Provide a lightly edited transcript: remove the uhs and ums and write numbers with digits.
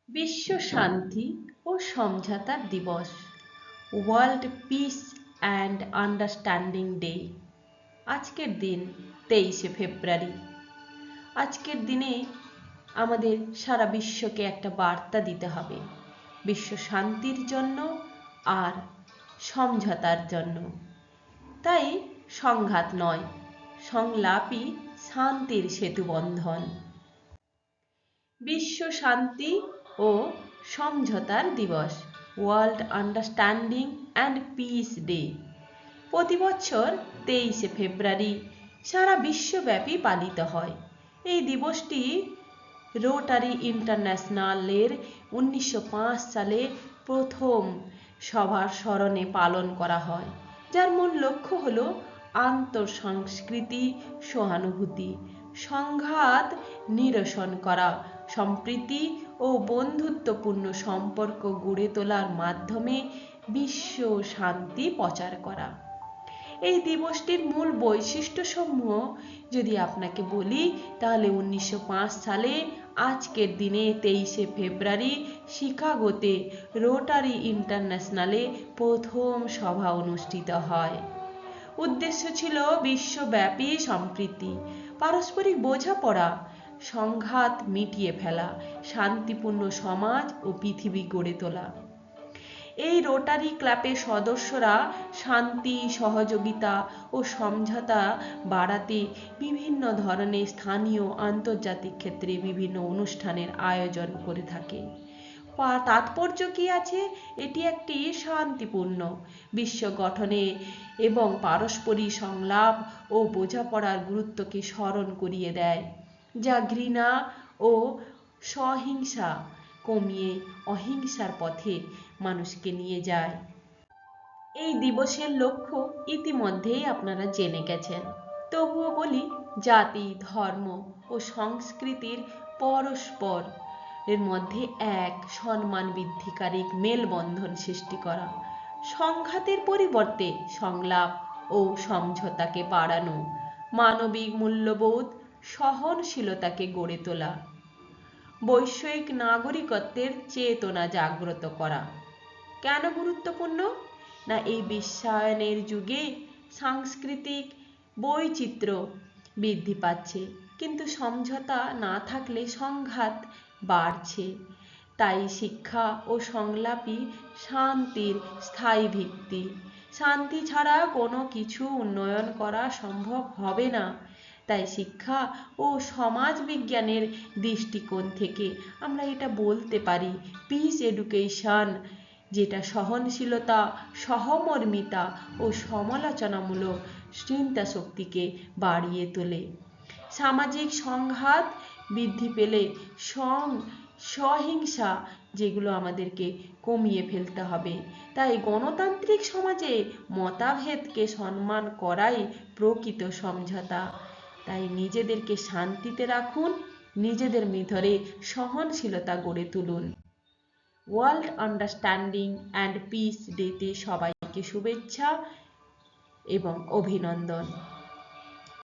বিশ্ব শান্তি ও সমঝোতার দিবস, world piece and understanding day. আজকের দিন 23শে ফেব্রুয়ারি। আজকের দিনে আমাদের সারা বিশ্বকে একটা বার্তা দিতে হবে, বিশ্ব শান্তির জন্য আর সমঝোতার জন্য। তাই সংঘাত নয়, সংলাপই শান্তির সেতুবন্ধন। বিশ্ব শান্তি ও সমঝোতার দিবস, world understanding and piece day, প্রতি বছর 23শে ফেব্রুয়ারি সারা বিশ্বব্যাপী পালিত হয়। এই দিবসটি রোটারি ইন্টারন্যাশনালের 1905 সালে প্রথম সভার স্মরণে পালন করা হয়, যার মূল লক্ষ্য হল আন্তঃসংস্কৃতি সহানুভূতি, সংঘাত নিরসন করা, সম্প্রীতি ও বন্ধুত্বপূর্ণ সম্পর্ক গড়ে তোলার মাধ্যমে বিশ্ব শান্তি প্রচার করা। এই দিবসটির মূল বৈশিষ্ট্যসমূহ যদি আপনাকে বলি, তাহলে 1905 সালে আজকের দিনে 23শে ফেব্রুয়ারি শিকাগোতে রোটারি ইন্টারন্যাশনালে প্রথম সভা অনুষ্ঠিত হয়। উদ্দেশ্য ছিল বিশ্বব্যাপী সম্প্রীতি, পারস্পরিক বোঝাপড়া, সংঘাত মিটিয়ে ফেলা, শান্তিপূর্ণ সমাজ ও পৃথিবী গড়ে তোলা। এই রোটারি ক্লাবের সদস্যরা শান্তি, সহযোগিতা ও সমঝোতা বাড়াতে বিভিন্ন ধরনের স্থানীয় আন্তর্জাতিক ক্ষেত্রে বিভিন্ন অনুষ্ঠানের আয়োজন করে থাকে। তাৎপর্য কি আছে? এটি একটি শান্তিপূর্ণ বিশ্ব গঠনে এবং পারস্পরিক সংলাপ ও বোঝাপড়ার গুরুত্বকে স্মরণ করিয়ে দেয়, যা ঘৃণা ও সহিংসা কমিয়ে অহিংসার পথে মানুষকে নিয়ে যায়। এই দিবসের লক্ষ্য ইতিমধ্যেই আপনারা জেনে গেছেন, তবুও বলি, জাতি, ধর্ম ও সংস্কৃতির পরস্পর এর মধ্যে এক সম্মান বৃদ্ধিকারী মেলবন্ধন সৃষ্টি করা, সংঘাতের পরিবর্তে সংলাপ ও সমঝোতাকে বাড়ানো, মানবিক মূল্যবোধ সহনশীলতাকে গড়ে তোলা, বৈষয়িক নাগরিকত্বের চেতনা জাগ্রত করা। কেন গুরুত্বপূর্ণ? না, এই বিশ্বায়নের যুগে সাংস্কৃতিক বৈচিত্র্য বৃদ্ধি পাচ্ছে, কিন্তু সমঝোতা না থাকলে সংঘাত বাড়ছে। তাই শিক্ষা ও সংলাপই শান্তির স্থায়ী ভিত্তি। শান্তি ছাড়া কোনো কিছু উন্নয়ন করা সম্ভব হবে না। তাই শিক্ষা ও সমাজ বিজ্ঞানের দৃষ্টিকোণ থেকে আমরা এটা বলতে পারি, পিস এডুকেশন, যেটা সহনশীলতা, সহমর্মিতা ও সমালোচনামূলক চিন্তা শক্তিকে বাড়িয়ে তোলে। সামাজিক সংঘাত বৃদ্ধি পেলে সহিংসা, যেগুলো আমাদেরকে কমিয়ে ফেলতে হবে। তাই গণতান্ত্রিক সমাজে মতভেদকে সম্মান করাই প্রকৃত সমঝোতা। তাই নিজেদেরকে শান্তিতে রাখুন, নিজেদের ভিতরে সহনশীলতা গড়ে তুলুন। ওয়ার্ল্ড আন্ডারস্ট্যান্ডিং অ্যান্ড পিস ডেতে সবাইকে শুভেচ্ছা এবং অভিনন্দন।